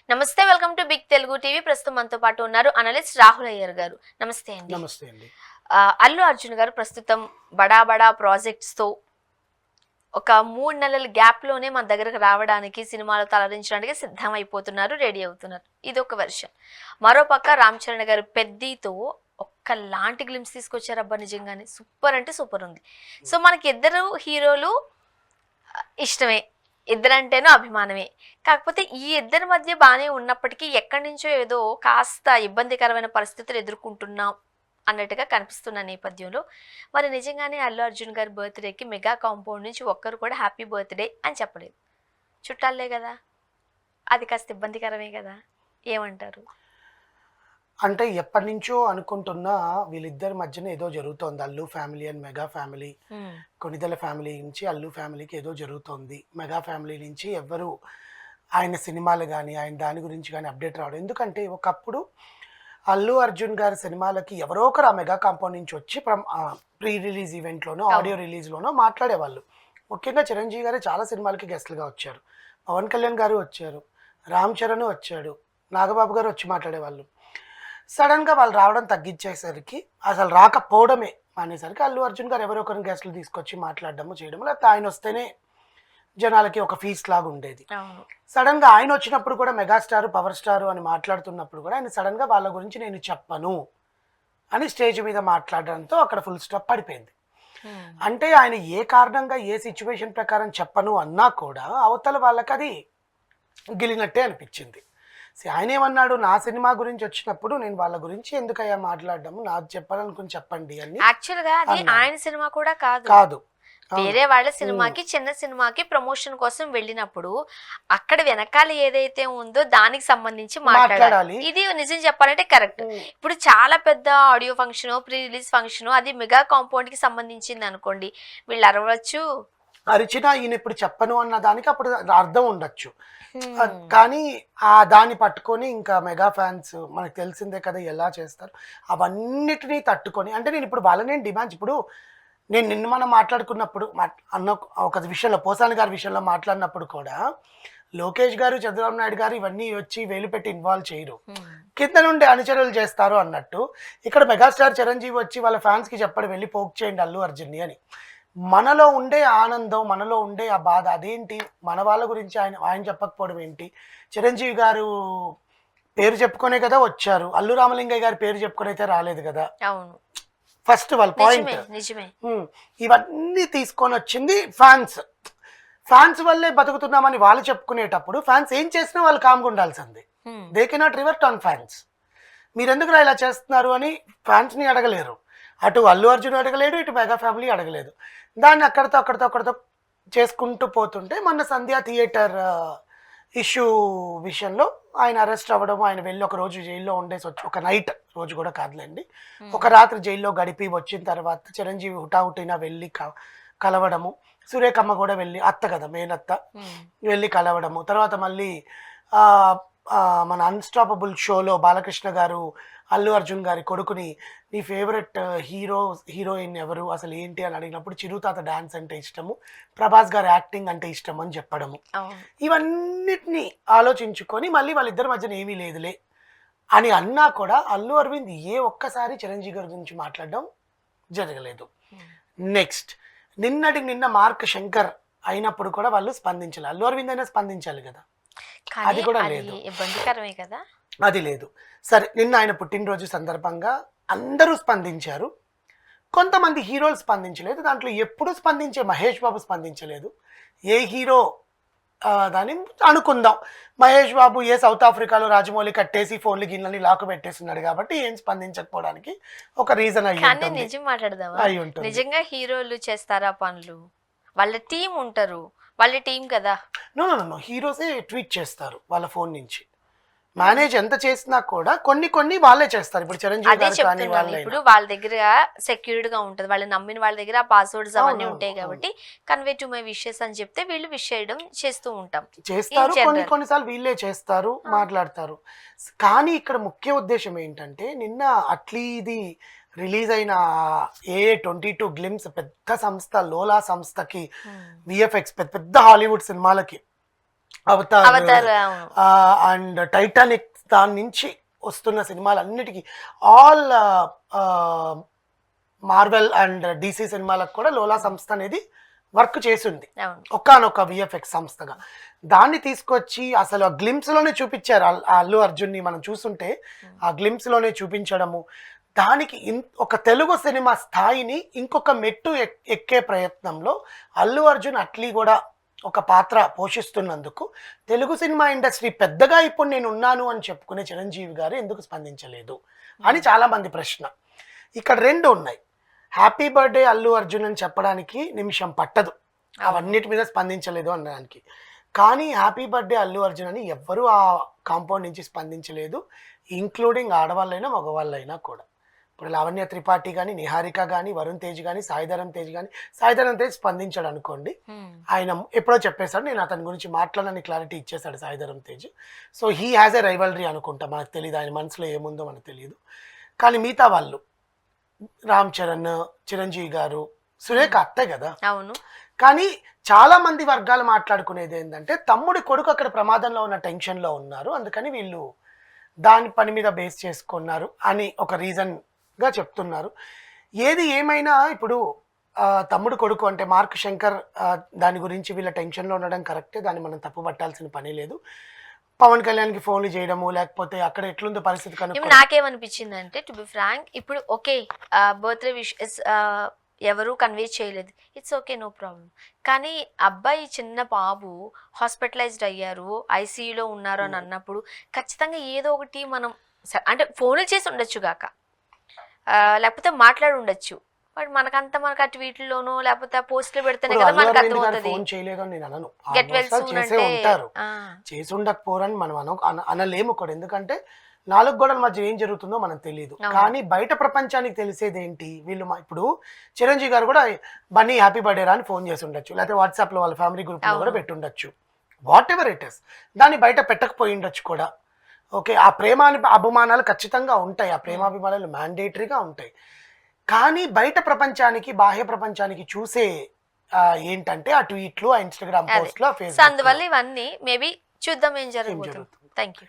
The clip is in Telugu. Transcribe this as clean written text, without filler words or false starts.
నమస్తే, welcome to Big Telugu TV. ప్రస్తుతం మనతో పాటు ఉన్నారు అనలిస్ట్ రాహుల్ అయ్యర్ గారు. నమస్తే అండి. నమస్తే అండి. అల్లు అర్జున్ గారు ప్రస్తుతం బడా బడా ప్రాజెక్ట్స్ తో ఒక 3 నెలల గ్యాప్ లోనే మన దగ్గరకు రావడానికి, సినిమాలు తలరించడానికి సిద్ధమైపోతున్నారు, రెడీ అవుతున్నారు. ఇది ఒక వెర్షన్. మరోపక్క రామ్ చరణ్ గారు పెద్దితో ఒక్కలాంటి గ్లిమ్స్ తీసుకొచ్చారు. అబ్బా నిజంగానే సూపర్ అంటే సూపర్ ఉంది. సో మనకి ఇద్దరు హీరోలు ఇష్టమే, ఇద్దరంటేనూ అభిమానమే. కాకపోతే ఈ ఇద్దరి మధ్య బాగానే ఉన్నప్పటికీ ఎక్కడి నుంచో ఏదో కాస్త ఇబ్బందికరమైన పరిస్థితులు ఎదుర్కొంటున్నాం అన్నట్టుగా కనిపిస్తున్న నేపథ్యంలో మరి నిజంగానే అల్లు అర్జున్ గారి బర్త్డేకి మెగా కాంపౌండ్ నుంచి ఒక్కరు కూడా హ్యాపీ బర్త్డే అని చెప్పలేదు. చుట్టాలే కదా, అది కాస్త ఇబ్బందికరమే కదా, ఏమంటారు? అంటే ఎప్పటి నుంచో అనుకుంటున్నా వీళ్ళిద్దరి మధ్యన ఏదో జరుగుతోంది. Allu family and mega family, Konidela family నుంచి అల్లు ఫ్యామిలీకి ఏదో జరుగుతోంది. మెగా ఫ్యామిలీ నుంచి ఎవ్వరు ఆయన సినిమాలు కానీ ఆయన దాని గురించి కానీ అప్డేట్ రావడం. ఎందుకంటే ఒకప్పుడు అల్లు అర్జున్ గారి సినిమాలకి ఎవరో ఒకరు ఆ మెగా కాంపౌండ్ నుంచి వచ్చి ప్రీ రిలీజ్ ఈవెంట్లోనో ఆడియో రిలీజ్లోనో మాట్లాడేవాళ్ళు. ముఖ్యంగా చిరంజీవి గారు చాలా సినిమాలకి గెస్ట్లుగా వచ్చారు, పవన్ కళ్యాణ్ గారు వచ్చారు, రామ్ చరణ్ వచ్చాడు, నాగబాబు గారు వచ్చి మాట్లాడేవాళ్ళు. సడన్గా వాళ్ళు రావడం తగ్గించేసరికి, అసలు రాకపోవడమే అనేసరికి అల్లు అర్జున్ గారు ఎవరో ఒకరిని గెస్ట్లు తీసుకొచ్చి మాట్లాడడము చేయడము, లేకపోతే ఆయన వస్తేనే జనాలకి ఒక ఫీస్ట్ లాగా ఉండేది. సడన్గా ఆయన వచ్చినప్పుడు కూడా మెగాస్టార్ పవర్ స్టార్ అని మాట్లాడుతున్నప్పుడు కూడా ఆయన సడన్గా వాళ్ళ గురించి నేను చెప్పను అని స్టేజ్ మీద మాట్లాడడంతో అక్కడ ఫుల్ స్టాప్ పడిపోయింది. అంటే ఆయన ఏ కారణంగా ఏ సిచ్యువేషన్ ప్రకారం చెప్పను అన్నా కూడా అవతల వాళ్ళకి అది గిలినట్టే అనిపించింది. ఆయన ఏమన్నాడు, నా సినిమా గురించి వచ్చినప్పుడు నేను వాళ్ళ గురించి ఎందుకయ్యా మాట్లాడడం, నాకు చెప్పాలనుకుని చెప్పండి అని. యాక్చువల్ గా అది ఆయన సినిమా కూడా కాదు, వేరే వాళ్ళ సినిమాకి, చిన్న సినిమాకి ప్రమోషన్ కోసం వెళ్ళినప్పుడు అక్కడ వెనకాల ఏదైతే ఉందో దానికి సంబంధించి మాట్లాడాలి. ఇది నిజం చెప్పాలంటే కరెక్ట్. ఇప్పుడు చాలా పెద్ద audio function, pre release function, అది మెగా కాంపౌండ్ కి సంబంధించింది అనుకోండి, వీళ్ళు అరవచ్చు, అరిచినా ఈయన ఇప్పుడు చెప్పను అన్న దానికి అప్పుడు అర్థం ఉండొచ్చు. కానీ ఆ దాన్ని పట్టుకొని ఇంకా మెగా ఫ్యాన్స్ మనకు తెలిసిందే కదా ఎలా చేస్తారు, అవన్నిటినీ తట్టుకొని. అంటే నేను ఇప్పుడు వాళ్ళని డిమాండ్స్, ఇప్పుడు నేను నిన్న మనం మాట్లాడుకున్నప్పుడు అన్న ఒక విషయంలో, పోసాని గారి విషయంలో మాట్లాడినప్పుడు కూడా లోకేష్ గారు, చంద్రబాబు నాయుడు గారు ఇవన్నీ వచ్చి వేలు పెట్టి ఇన్వాల్వ్ చేయరు, కింద నుండి అనుచరులు చేస్తారు అన్నట్టు ఇక్కడ మెగాస్టార్ చిరంజీవి వచ్చి వాళ్ళ ఫ్యాన్స్కి చెప్పడం, వెళ్ళి పోక్ చేయండి అల్లు అర్జున్ని అని. మనలో ఉండే ఆనందం, మనలో ఉండే ఆ బాధ అదేంటి, మన వాళ్ళ గురించి ఆయన చెప్పకపోవడం ఏంటి? చిరంజీవి గారు పేరు చెప్పుకునే కదా వచ్చారు, అల్లు రామలింగయ్య గారి పేరు చెప్పుకొని అయితే రాలేదు కదా. అవును, ఫస్ట్ వాళ్ళ పాయింట్. ఇవన్నీ తీసుకొని వచ్చింది ఫ్యాన్స్ వల్లే బతుకుతున్నామని వాళ్ళు చెప్పుకునేటప్పుడు ఫ్యాన్స్ ఏం చేసినా వాళ్ళు కామ్గా ఉండాల్సింది. They cannot revert on fans. మీరెందుకు ఇలా చేస్తున్నారు అని ఫ్యాన్స్ని అడగలేరు, అటు అల్లు అర్జున్ అడగలేడు, ఇటు మెగా ఫ్యామిలీ అడగలేదు. దాన్ని అక్కడితో చేసుకుంటూ పోతుంటే మొన్న సంధ్యా థియేటర్ ఇష్యూ విషయంలో ఆయన అరెస్ట్ అవ్వడం, ఆయన వెళ్ళి ఒక రోజు జైల్లో ఉండేసి వచ్చి, ఒక నైట్ రోజు కూడా కాదులేండి, ఒక రాత్రి జైల్లో గడిపి వచ్చిన తర్వాత చిరంజీవి హుటాహుటిన వెళ్ళి కలవడము, సురేఖమ్మ కూడా వెళ్ళి, అత్త కదా మేనత్త, వెళ్ళి కలవడము. తర్వాత మళ్ళీ మన అన్స్టాపబుల్ షోలో బాలకృష్ణ గారు అల్లు అర్జున్ గారి కొడుకుని, నీ ఫేవరెట్ హీరోయిన్ ఎవరు అసలు ఏంటి అని అడిగినప్పుడు చిరుతాత డాన్స్ అంటే ఇష్టము, ప్రభాస్ గారి యాక్టింగ్ అంటే ఇష్టం అని చెప్పడము. ఇవన్నిటినీ ఆలోచించుకొని మళ్ళీ వాళ్ళిద్దరి మధ్యన ఏమీ లేదులే అని అన్నా కూడా అల్లు అరవింద్ ఒక్కసారి చిరంజీవి గారి గురించి మాట్లాడడం జరగలేదు. నెక్స్ట్ నిన్న మార్క్ శంకర్ అయినప్పుడు కూడా వాళ్ళు స్పందించాలి, అల్లు అరవింద్ అయినా స్పందించాలి కదా, అది కూడా లేదు, ఇబ్బందికరమే కదా, అది లేదు. సరే, నిన్న ఆయన పుట్టినరోజు సందర్భంగా అందరూ స్పందించారు, కొంతమంది హీరోలు స్పందించలేదు. దాంట్లో ఎప్పుడు స్పందించే మహేష్ బాబు స్పందించలేదు. ఏ హీరో దాన్ని అనుకుందాం, మహేష్ బాబు సౌత్ ఆఫ్రికాలో రాజమౌళి కట్టేసి ఫోన్లు గిన్నెలని లాక్ పెట్టేస్తున్నాడు కాబట్టి ఏం స్పందించకపోవడానికి ఒక రీజన్ అయ్యి ఉంటుంది. నిజంగా హీరోలు చేస్తారా పనులు, వాళ్ళ టీం ఉంటారు, వాళ్ళ టీం కదా. నో హీరోసే ట్వీట్ చేస్తారు వాళ్ళ ఫోన్ నుంచి, మేనేజ్ ఎంత చేసినా కూడా కొన్ని వాళ్ళే చేస్తారు. ఇప్పుడు చిరంజీవి గారు కానీ ఇప్పుడు వాళ్ళ దగ్గర సెక్యూర్డ్ గా ఉంటది, వాళ్ళు నమ్మిన వాళ్ళ దగ్గర ఆ పాస్వర్డ్స్ అవన్నీ ఉంటాయి కాబట్టి కన్వే టు మై విషెస్ అని చెప్తే వీళ్ళు విష్ చేయడం చేస్తూ ఉంటాం, చేస్తారు. కొన్నిసార్లు వీళ్ళే చేస్తారు, మాట్లాడతారు. కానీ ఇక్కడ ముఖ్య ఉద్దేశం ఏంటంటే, నిన్న అట్లీది రిలీజ్ అయిన AA22 గ్లిమ్స్ పెద్ద సంస్థ, లోలా సంస్థకి విఎఫ్ఎక్స్ పెద్ద హాలీవుడ్ సినిమాలకి అవతార్ అవతార్ అవును. అండ్ టైటానిక్ దాని నుంచి వస్తున్న సినిమాలన్నిటికీ ఆల్ మార్వెల్ అండ్ డీసీ సినిమాలకు కూడా లోలా సంస్థ అనేది వర్క్ చేసింది అవును. ఒకానొక విఎఫ్ఎక్స్ సంస్థగా. దాన్ని తీసుకొచ్చి అసలు ఆ గ్లిమ్స్ లోనే చూపించారు. ఆ అల్లు అర్జున్ని మనం చూస్తుంటే ఆ గ్లిమ్స్ లోనే చూపించడము, దానికి ఒక తెలుగు సినిమా స్థాయిని ఇంకొక మెట్టు ఎక్కే ప్రయత్నంలో అల్లు అర్జున్ అట్లీ కూడా ఒక పాత్ర పోషిస్తున్నందుకు తెలుగు సినిమా ఇండస్ట్రీ పెద్దగా ఇప్పుడు నేను ఉన్నాను అని చెప్పుకునే చిరంజీవి గారు ఎందుకు స్పందించలేదు అని చాలా మంది ప్రశ్న. ఇక్కడ రెండు ఉన్నాయి. హ్యాపీ బర్త్డే అల్లు అర్జున్ అని చెప్పడానికి నిమిషం పట్టదు అవన్నిటి మీద స్పందించలేదు అనడానికి. కానీ హ్యాపీ బర్త్డే అల్లు అర్జున్ అని ఎవ్వరూ ఆ కాంపౌండ్ నుంచి స్పందించలేదు, ఇంక్లూడింగ్ ఆడవాళ్ళైనా మగవాళ్ళైనా కూడా. ఇప్పుడు లావణ్య త్రిపాఠి కానీ, నిహారిక కానీ, వరుణ్ తేజ్ కానీ, సాయిధరం తేజ్ కానీ, సాయిధరం తేజ్ స్పందించాడు అనుకోండి, ఆయన ఎప్పుడో చెప్పేశాడు నేను అతని గురించి మాట్లాడని క్లారిటీ ఇచ్చేశాడు Saidharam Tej. So he has a rivalry అనుకుంటా, మనకు తెలియదు ఆయన మనసులో ఏముందో మనకు తెలియదు. కానీ మిగతా వాళ్ళు రామ్ చరణ్, చిరంజీవి గారు, సురేఖ అత్తే కదా. అవును. కానీ చాలా మంది వర్గాలు మాట్లాడుకునేది ఏంటంటే తమ్ముడి కొడుకు అక్కడ ప్రమాదంలో ఉన్న టెన్షన్లో ఉన్నారు, అందుకని వీళ్ళు దాని పని మీద బేస్ చేసుకున్నారు అని ఒక రీజన్గా చెప్తున్నారు. ఏది ఏమైనా ఇప్పుడు తమ్ముడు కొడుకు అంటే మార్క్ శంకర్ దాని గురించి వీళ్ళ టెన్షన్లో ఉండడం కరెక్టే, దాన్ని మనం తప్పు పట్టాల్సిన పని లేదు. పవన్ కళ్యాణ్కి ఫోన్లు చేయడము లేకపోతే అక్కడ ఎట్లుందో పరిస్థితి కనుక నాకేమనిపించింది అంటే టు బి ఫ్రాంక్, ఇప్పుడు ఓకే బర్త్డే విషెస్ ఎవరు కన్వే చేయలేదు, ఇట్స్ ఓకే, నో ప్రాబ్లం. కానీ అబ్బాయి చిన్న బాబు హాస్పిటలైజ్డ్ అయ్యారు, ఐసీయూలో ఉన్నారు అని అన్నప్పుడు ఖచ్చితంగా ఏదో ఒకటి మనం అంటే ఫోన్లు చేసి ఉండొచ్చు గాక, లేకపోతే మాట్లాడి ఉండొచ్చు. బట్ మనకంతా మనకు అటు వీటిలోనో లేకపోతే పోస్టులు పెడితేనే కదా మనకు అర్థమవుతుంది. ఫోన్ చేయలేదని నేను అనను, గెట్ వెల్ సూన్ అంటే ఉంటారు, చేసి ఉండకపోరని మనం అనలేము కూడా. ఎందుకంటే నాలుగు గోడల మధ్య ఏం జరుగుతుందో మనకు తెలియదు. కానీ బయట ప్రపంచానికి తెలిసేది ఏంటి, వీళ్ళు ఇప్పుడు చిరంజీవి గారు కూడా బన్నీ హ్యాపీ బర్త్డే రా అని ఫోన్ చేసి ఉండొచ్చు, లేకపోతే వాట్సాప్ లో వాళ్ళ ఫ్యామిలీ గ్రూప్ లో కూడా పెట్టుండొచ్చు, వాట్ ఎవర్ ఇట్ ఇస్. దాన్ని బయట పెట్టకపోయి ఉండొచ్చు కూడా. ఓకే, ఆ అభిమానాలు ఖచ్చితంగా ఉంటాయి, ఆ ప్రేమాభిమానాలు మ్యాండేటరీగా ఉంటాయి. కానీ బయట ప్రపంచానికి బాహ్య ప్రపంచానికి చూసే ఏంటంటే ఆ ట్వీట్లు, ఆ ఇన్స్టాగ్రామ్ పోస్ట్లు, ఆ ఫేస్బుక్, అందువల్ల ఇవన్నీ మేబీ చూద్దాం ఏం జరుగుతుంది. Thank you.